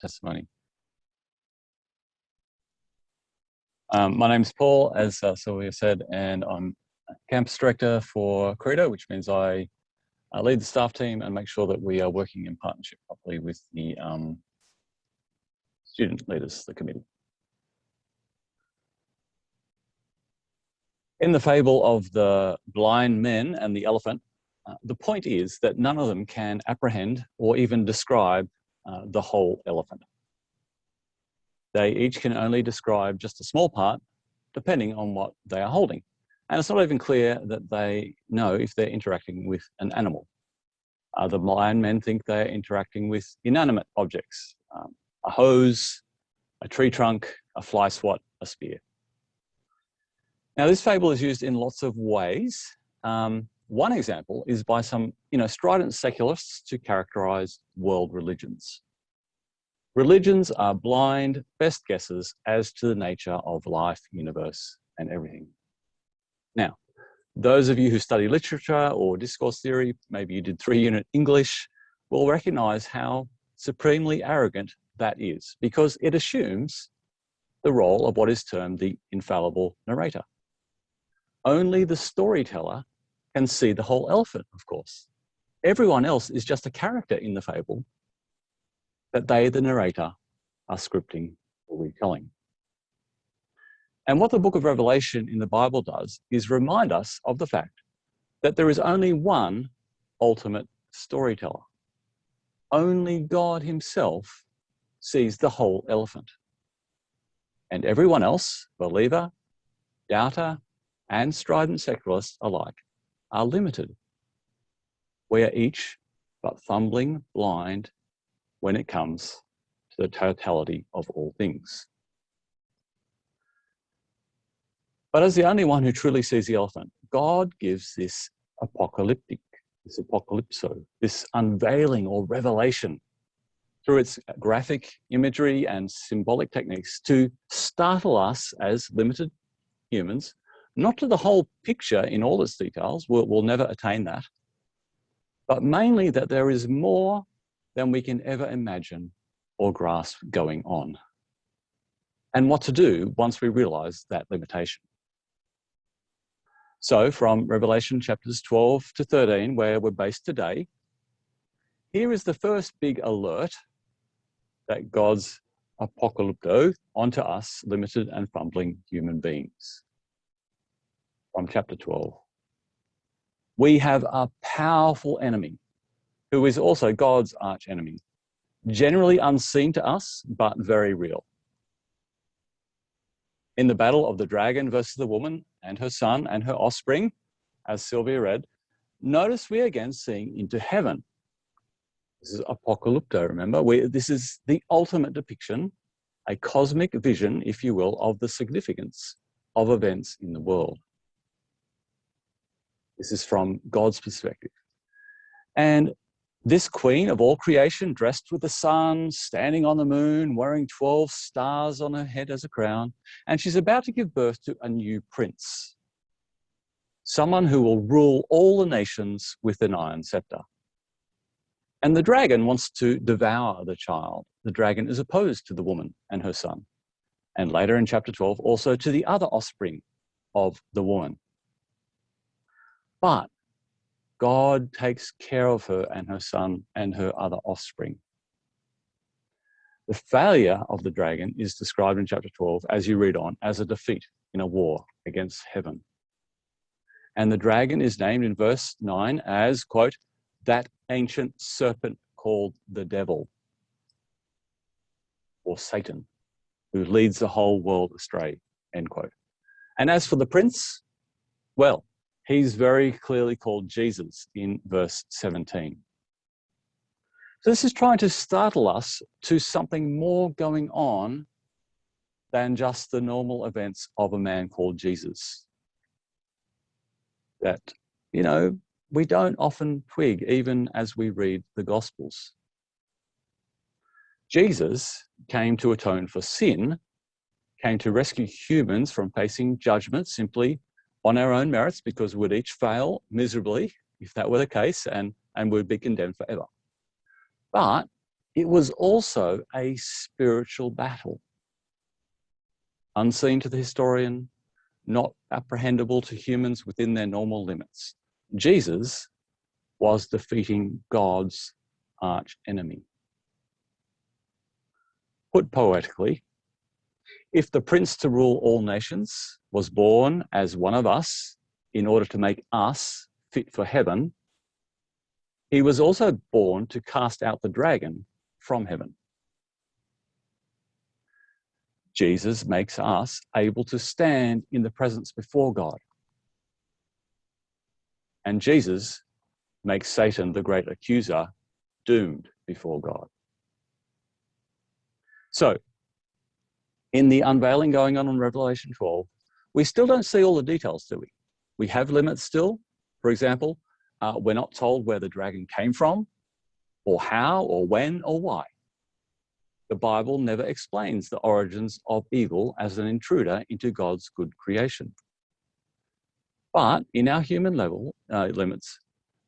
testimony. My name's Paul, as Sylvia said, and I'm campus director for Credo, which means I lead the staff team and make sure that we are working in partnership properly with the student leaders, the committee. In the fable of the blind men and the elephant, the point is that none of them can apprehend or even describe the whole elephant. They each can only describe just a small part, depending on what they are holding. And it's not even clear that they know if they're interacting with an animal. The blind men think they're interacting with inanimate objects, a hose, a tree trunk, a fly swat, a spear. Now, this fable is used in lots of ways. One example is by some, strident secularists to characterize world religions. Religions are blind best guesses as to the nature of life, universe, and everything. Now, those of you who study literature or discourse theory, maybe you did 3-unit English, will recognize how supremely arrogant that is, because it assumes the role of what is termed the infallible narrator. Only the storyteller can see the whole elephant, of course. Everyone else is just a character in the fable that they, the narrator, are scripting or retelling. And what the book of Revelation in the Bible does is remind us of the fact that there is only one ultimate storyteller. Only God himself sees the whole elephant. And everyone else, believer, doubter, and strident secularists alike, are limited. We are each but fumbling blind when it comes to the totality of all things. But as the only one who truly sees the elephant, God gives this apocalypso, this unveiling or revelation through its graphic imagery and symbolic techniques to startle us as limited humans, not to the whole picture in all its details, we'll never attain that, but mainly that there is more than we can ever imagine or grasp going on, and what to do once we realize that limitation. So from Revelation chapters 12 to 13, where we're based today, here is the first big alert that God's apocalypto onto us, limited and fumbling human beings. From chapter 12. We have a powerful enemy who is also God's arch enemy, generally unseen to us, but very real. In the battle of the dragon versus the woman and her son and her offspring, as Sylvia read, notice we're again seeing into heaven. This is apocalypto, remember? This is the ultimate depiction, a cosmic vision, if you will, of the significance of events in the world. This is from God's perspective. And this queen of all creation, dressed with the sun, standing on the moon, wearing 12 stars on her head as a crown, and she's about to give birth to a new prince, someone who will rule all the nations with an iron scepter. And the dragon wants to devour the child. The dragon is opposed to the woman and her son. And later in chapter 12, also to the other offspring of the woman. But God takes care of her and her son and her other offspring. The failure of the dragon is described in chapter 12, as you read on, as a defeat in a war against heaven. And the dragon is named in verse 9 as, quote, that ancient serpent called the devil, or Satan, who leads the whole world astray, end quote. And as for the prince, well, he's very clearly called Jesus in verse 17. So this is trying to startle us to something more going on than just the normal events of a man called Jesus. That, we don't often twig even as we read the Gospels. Jesus came to atone for sin, came to rescue humans from facing judgment simply on our own merits, because we'd each fail miserably if that were the case, and would be condemned forever. But it was also a spiritual battle, unseen to the historian, not apprehendable to humans within their normal limits. Jesus was defeating God's arch enemy. Put poetically, if the prince to rule all nations was born as one of us in order to make us fit for heaven, he was also born to cast out the dragon from heaven. Jesus makes us able to stand in the presence before God. And Jesus makes Satan, the great accuser, doomed before God. So, in the unveiling going on in Revelation 12, we still don't see all the details, do we? We have limits still. For example, we're not told where the dragon came from, or how, or when, or why. The Bible never explains the origins of evil as an intruder into God's good creation. But in our human limits,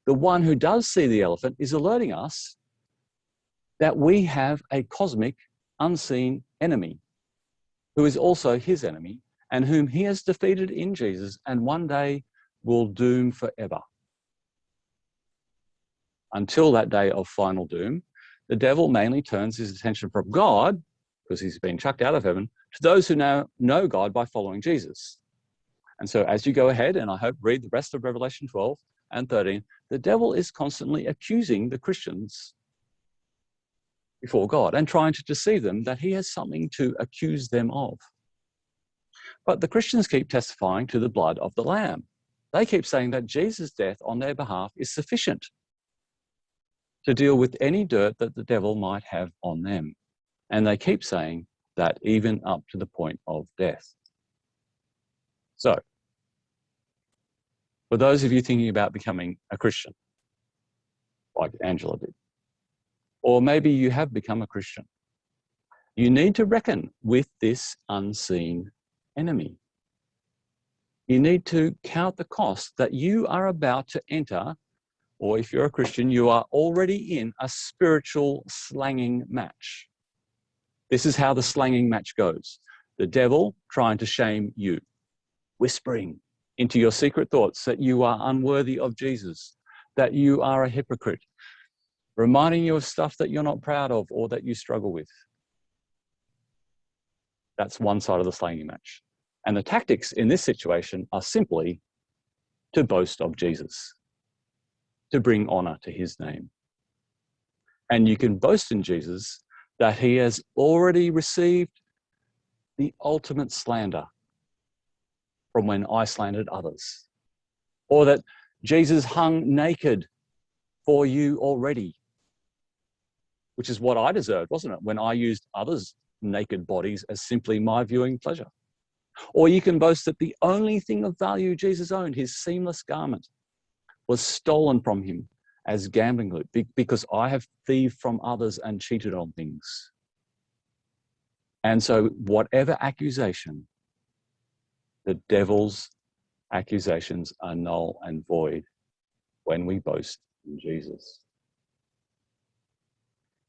the one who does see the elephant is alerting us that we have a cosmic, unseen enemy who is also his enemy and whom he has defeated in Jesus and one day will doom forever. Until that day of final doom, the devil mainly turns his attention from God, because he's been chucked out of heaven, to those who now know God by following Jesus. And so as you go ahead, and I hope read the rest of Revelation 12 and 13, the devil is constantly accusing the Christians before God and trying to deceive them that he has something to accuse them of. But the Christians keep testifying to the blood of the Lamb. They keep saying that Jesus' death on their behalf is sufficient to deal with any dirt that the devil might have on them. And they keep saying that even up to the point of death. So, for those of you thinking about becoming a Christian, like Angela did, or maybe you have become a Christian, you need to reckon with this unseen enemy. You need to count the cost that you are about to enter, or if you're a Christian, you are already in a spiritual slanging match. This is how the slanging match goes. The devil trying to shame you, whispering into your secret thoughts that you are unworthy of Jesus, that you are a hypocrite, reminding you of stuff that you're not proud of or that you struggle with. That's one side of the slanging match. And the tactics in this situation are simply to boast of Jesus, to bring honor to his name. And you can boast in Jesus that he has already received the ultimate slander from when I slandered others, or that Jesus hung naked for you already, which is what I deserved, wasn't it, when I used others' naked bodies as simply my viewing pleasure. Or you can boast that the only thing of value Jesus owned, his seamless garment, was stolen from him as gambling loot because I have thieved from others and cheated on things. And so whatever accusation, the devil's accusations are null and void when we boast in Jesus.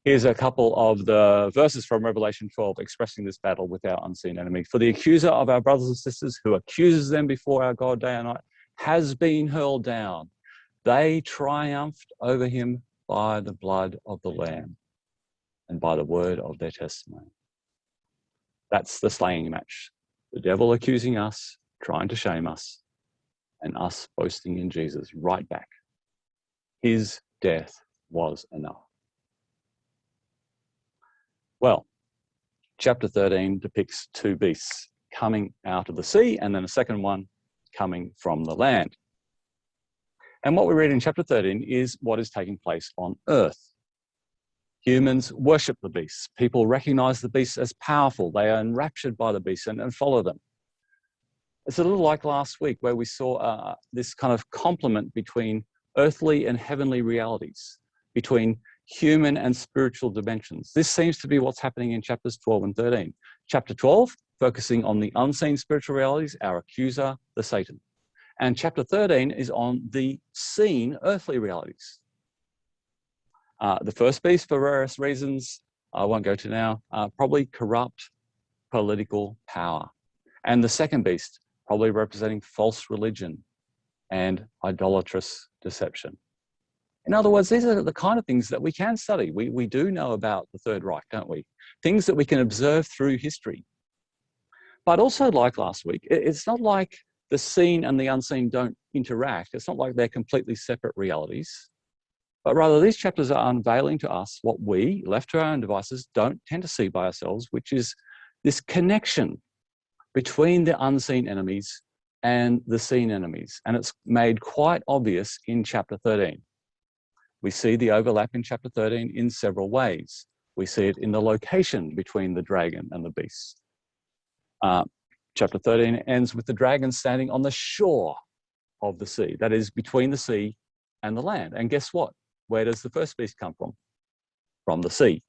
Here's a couple of the verses from Revelation 12 expressing this battle with our unseen enemy. For the accuser of our brothers and sisters who accuses them before our God day and night has been hurled down. They triumphed over him by the blood of the Lamb and by the word of their testimony. That's the slaying match. The devil accusing us, trying to shame us, and us boasting in Jesus right back. His death was enough. Well, chapter 13 depicts two beasts coming out of the sea and then a second one coming from the land. And what we read in chapter 13 is what is taking place on earth. Humans worship the beasts. People recognize the beasts as powerful. They are enraptured by the beasts and follow them. It's a little like last week where we saw this kind of complement between earthly and heavenly realities, between human and spiritual dimensions. This seems to be what's happening in chapters 12 and 13. Chapter 12, focusing on the unseen spiritual realities, our accuser, the Satan. And chapter 13 is on the seen earthly realities. The first beast, for various reasons I won't go to now, probably corrupt political power. And the second beast, probably representing false religion and idolatrous deception. In other words, these are the kind of things that we can study. We do know about the Third Reich, don't we? Things that we can observe through history. But also, like last week, it's not like the seen and the unseen don't interact. It's not like they're completely separate realities. But rather, these chapters are unveiling to us what we, left to our own devices, don't tend to see by ourselves, which is this connection between the unseen enemies and the seen enemies. And it's made quite obvious in chapter 13. We see the overlap in chapter 13 in several ways. We see it in the location between the dragon and the beast. Chapter 13 ends with the dragon standing on the shore of the sea, that is, between the sea and the land. And guess what? Where does the first beast come from? From the sea.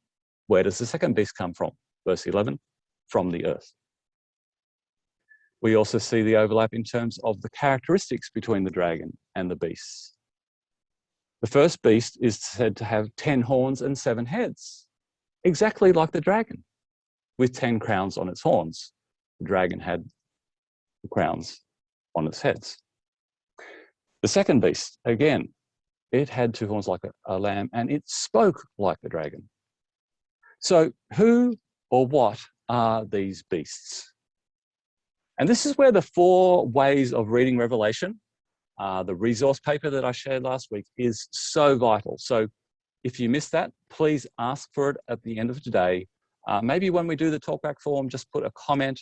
Where does the second beast come from? Verse 11, from the earth. We also see the overlap in terms of the characteristics between the dragon and the beasts. The first beast is said to have 10 horns and 7 heads, exactly like the dragon, with 10 crowns on its horns. The dragon had the crowns on its heads. The second beast, again, it had 2 horns like a lamb, and it spoke like the dragon. So who or what are these beasts? And this is where the 4 ways of reading Revelation, the resource paper that I shared last week, is so vital. So if you missed that, please ask for it at the end of today. Maybe when we do the talkback form, just put a comment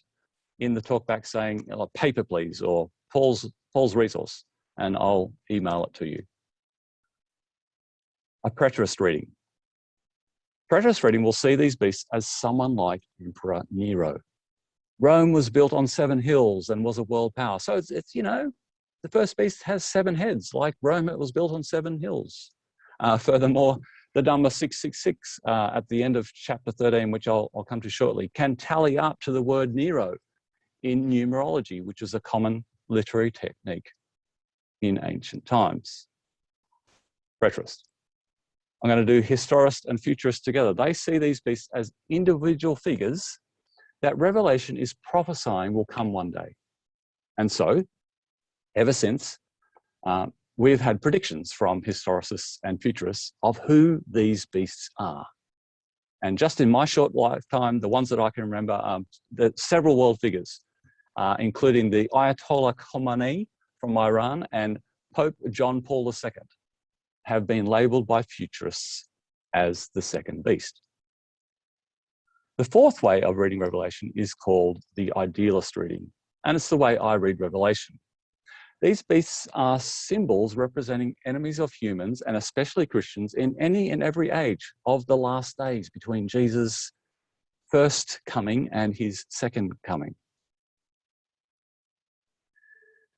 in the talkback saying, paper please, or Paul's resource, and I'll email it to you. A preterist reading. Preterist reading will see these beasts as someone like Emperor Nero. Rome was built on 7 hills and was a world power. So it's the first beast has 7 heads. Like Rome, it was built on 7 hills. Furthermore, the number 666 at the end of chapter 13, which I'll come to shortly, can tally up to the word Nero in numerology, which is a common literary technique in ancient times. Preterist. I'm going to do historist and futurist together. They see these beasts as individual figures that Revelation is prophesying will come one day. And so, ever since, we've had predictions from historicists and futurists of who these beasts are. And just in my short lifetime, the ones that I can remember, the several world figures, including the Ayatollah Khomeini from Iran and Pope John Paul II, have been labelled by futurists as the second beast. The 4th way of reading Revelation is called the idealist reading, and it's the way I read Revelation. These beasts are symbols representing enemies of humans, and especially Christians, in any and every age of the last days between Jesus' first coming and his second coming.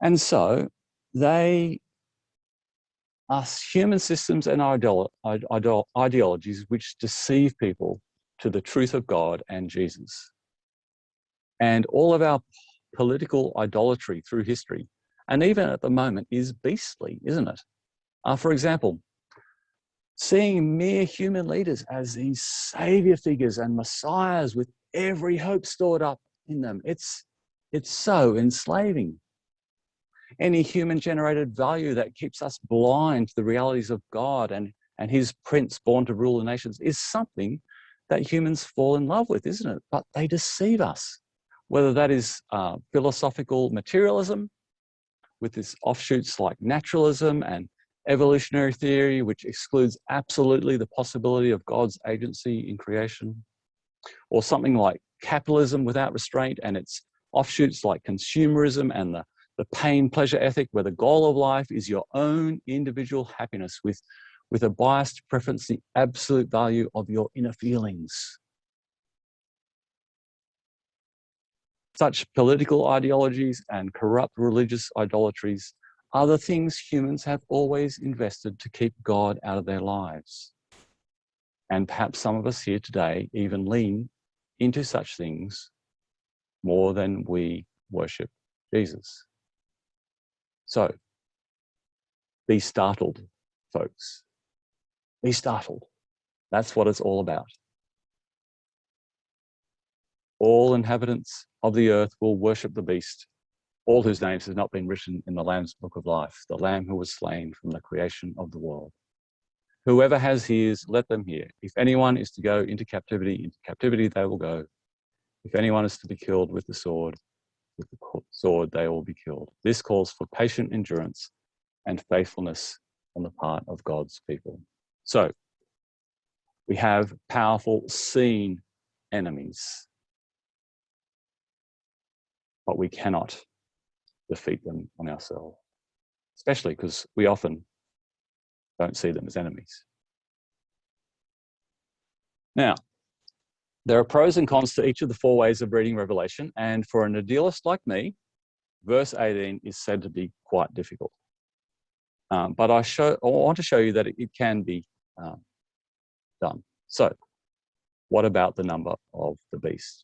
And so they are human systems and ideologies which deceive people to the truth of God and Jesus. And all of our political idolatry through history, and even at the moment, is beastly, isn't it? For example, seeing mere human leaders as these saviour figures and messiahs with every hope stored up in them, it's so enslaving. Any human-generated value that keeps us blind to the realities of God and his prince born to rule the nations is something that humans fall in love with, isn't it? But they deceive us, whether that is philosophical materialism, with its offshoots like naturalism and evolutionary theory, which excludes absolutely the possibility of God's agency in creation, or something like capitalism without restraint and its offshoots like consumerism and the pain-pleasure ethic, where the goal of life is your own individual happiness with a biased preference, the absolute value of your inner feelings. Such political ideologies and corrupt religious idolatries are the things humans have always invested to keep God out of their lives. And perhaps some of us here today even lean into such things more than we worship Jesus. So, be startled, folks. Be startled. That's what it's all about. All inhabitants of the earth will worship the beast, all whose names have not been written in the Lamb's book of life, the Lamb who was slain from the creation of the world. Whoever has ears, let them hear. If anyone is to go into captivity they will go. If anyone is to be killed with the sword they will be killed. This calls for patient endurance and faithfulness on the part of God's people. So, we have powerful seen enemies, but we cannot defeat them on ourselves, especially because we often don't see them as enemies. Now, there are pros and cons to each of the four ways of reading Revelation, and for an idealist like me, verse 18 is said to be quite difficult. But I want to show you that it can be done. So, what about the number of the beast?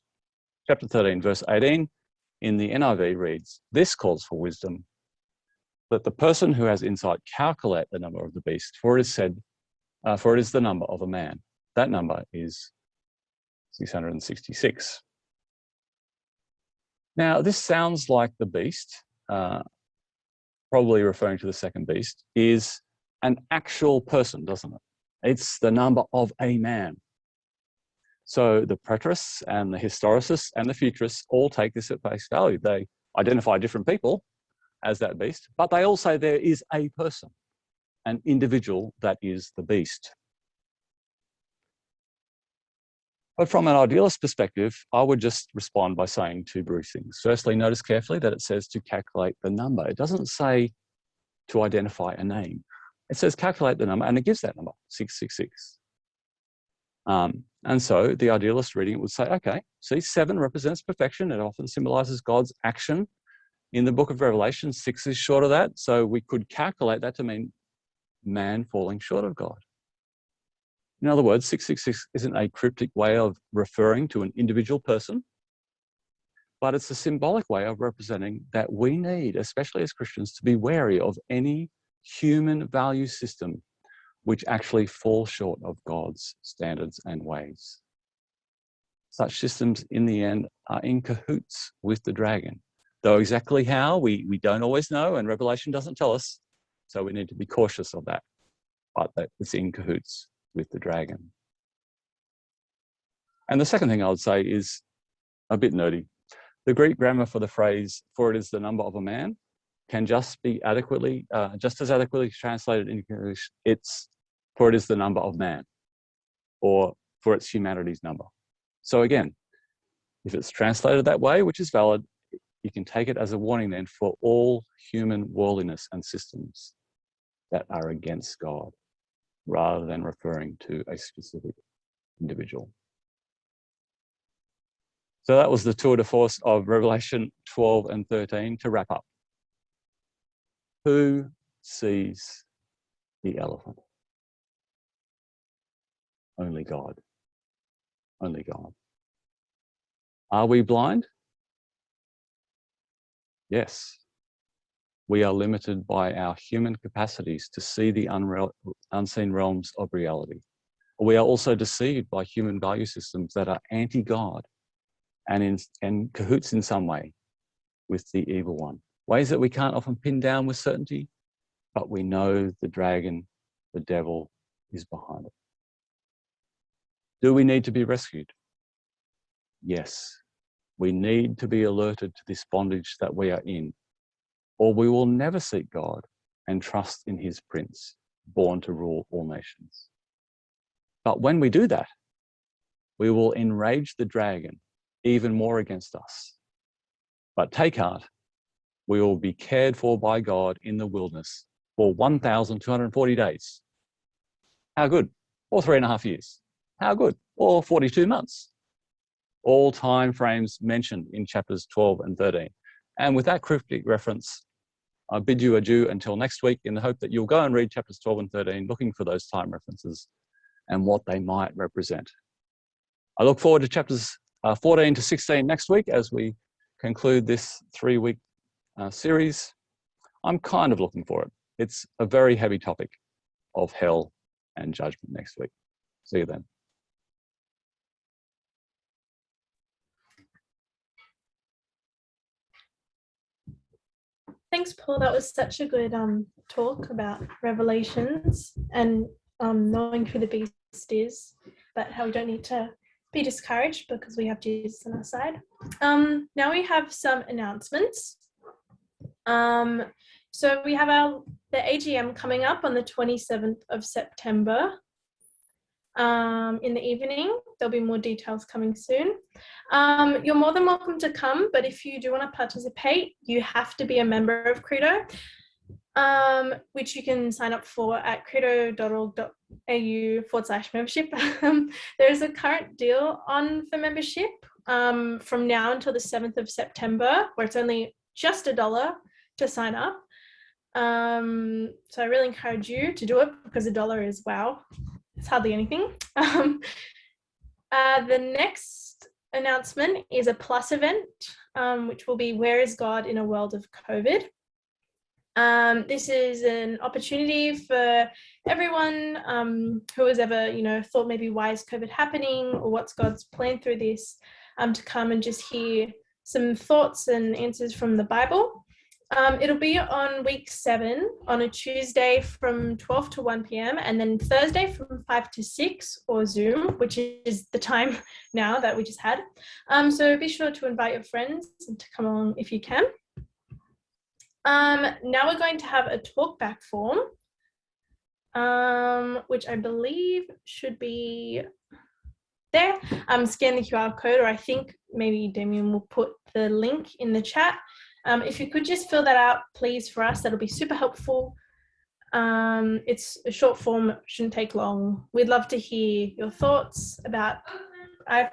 Chapter 13, verse 18, in the NIV reads, "This calls for wisdom, that the person who has insight calculate the number of the beast, for it is said, for it is the number of a man." That number is 666. Now, this sounds like the beast, probably referring to the second beast, is an actual person, doesn't it? It's the number of a man. So the preterists and the historicists and the futurists all take this at face value. They identify different people as that beast, but they all say there is a person, an individual that is the beast. But from an idealist perspective, I would just respond by saying two brief things. Firstly, notice carefully that it says to calculate the number. It doesn't say to identify a name. It says calculate the number, and it gives that number, 666. And so the idealist reading it would say, okay, see, 7 represents perfection. It often symbolizes God's action. In the book of Revelation, 6 is short of that. So we could calculate that to mean man falling short of God. In other words, 666 isn't a cryptic way of referring to an individual person, but it's a symbolic way of representing that we need, especially as Christians, to be wary of any human value system which actually falls short of God's standards and ways. Such systems, in the end, are in cahoots with the dragon. Though exactly how, we don't always know, and Revelation doesn't tell us, so we need to be cautious of that. But it's in cahoots with the dragon. And the second thing I would say is a bit nerdy. The Greek grammar for the phrase, "for it is the number of a man," can just be just as adequately translated in English, it's "for it is the number of man," or "for it's humanity's number." So again, if it's translated that way, which is valid, you can take it as a warning then for all human worldliness and systems that are against God, rather than referring to a specific individual. So that was the tour de force of Revelation 12 and 13. To wrap up, who sees the elephant? Only God. Only God. Are we blind? Yes. We are limited by our human capacities to see the unseen realms of reality. We are also deceived by human value systems that are anti-God and in cahoots in some way with the evil one. Ways that we can't often pin down with certainty, but we know the dragon, the devil, is behind it. Do we need to be rescued? Yes. We need to be alerted to this bondage that we are in, or we will never seek God and trust in his prince, born to rule all nations. But when we do that, we will enrage the dragon even more against us. But take heart, we will be cared for by God in the wilderness for 1,240 days. How good? Or 3.5 years. How good? Or 42 months. All time frames mentioned in chapters 12 and 13. And with that cryptic reference, I bid you adieu until next week in the hope that you'll go and read chapters 12 and 13, looking for those time references and what they might represent. I look forward to chapters 14 to 16 next week as we conclude this 3-week series. I'm kind of looking for it. It's a very heavy topic of hell and judgment next week. See you then. Thanks, Paul. That was such a good talk about Revelations and knowing who the beast is, but how we don't need to be discouraged because we have Jesus on our side. Now we have some announcements. So we have the AGM coming up on the 27th of September in the evening. There'll be more details coming soon. You're more than welcome to come, but if you do want to participate, you have to be a member of Credo, which you can sign up for at credo.org.au/membership. There is a current deal on for membership from now until the 7th of September, where it's only just $1 to sign up. So I really encourage you to do it because $1 is, wow, it's hardly anything. The next announcement is a Plus event, which will be Where is God in a World of COVID? This is an opportunity for everyone who has ever, thought maybe why is COVID happening or what's God's plan through this, to come and just hear some thoughts and answers from the Bible. It'll be on week 7 on a Tuesday from 12 to 1 p.m. and then Thursday from 5 to 6 or Zoom, which is the time now that we just had. So be sure to invite your friends and to come along if you can. Now we're going to have a talkback form, which I believe should be there. Scan the QR code, or I think maybe Damien will put the link in the chat. If you could just fill that out, please, for us, that'll be super helpful. It's a short form, shouldn't take long. We'd love to hear your thoughts about I+,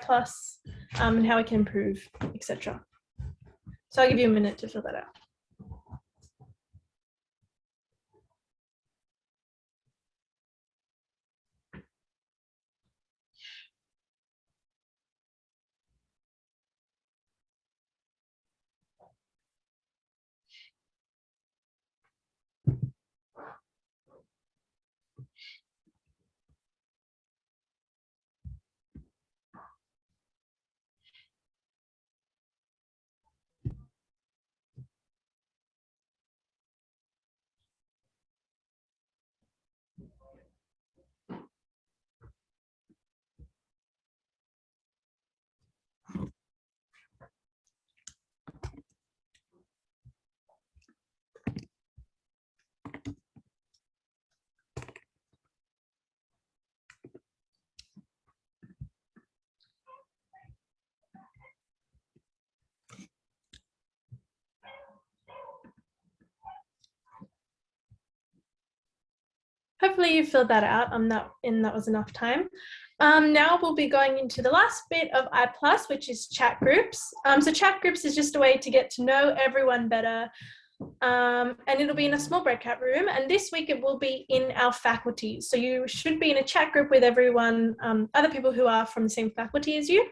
and how we can improve, etc. So I'll give you a minute to fill that out. Hopefully you filled that out, that was enough time. Now we'll be going into the last bit of I+, which is chat groups. So chat groups is just a way to get to know everyone better, and it'll be in a small breakout room, and this week it will be in our faculties. So you should be in a chat group with everyone, other people who are from the same faculty as you.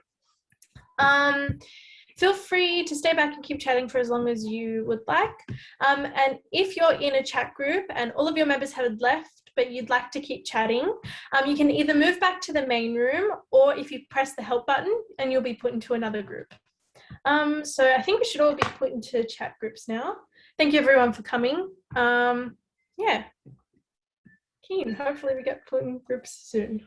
Feel free to stay back and keep chatting for as long as you would like. And if you're in a chat group and all of your members have left, but you'd like to keep chatting, you can either move back to the main room, or if you press the help button, and you'll be put into another group. So I think we should all be put into chat groups now. Thank you everyone for coming. Yeah, keen. Hopefully we get put in groups soon.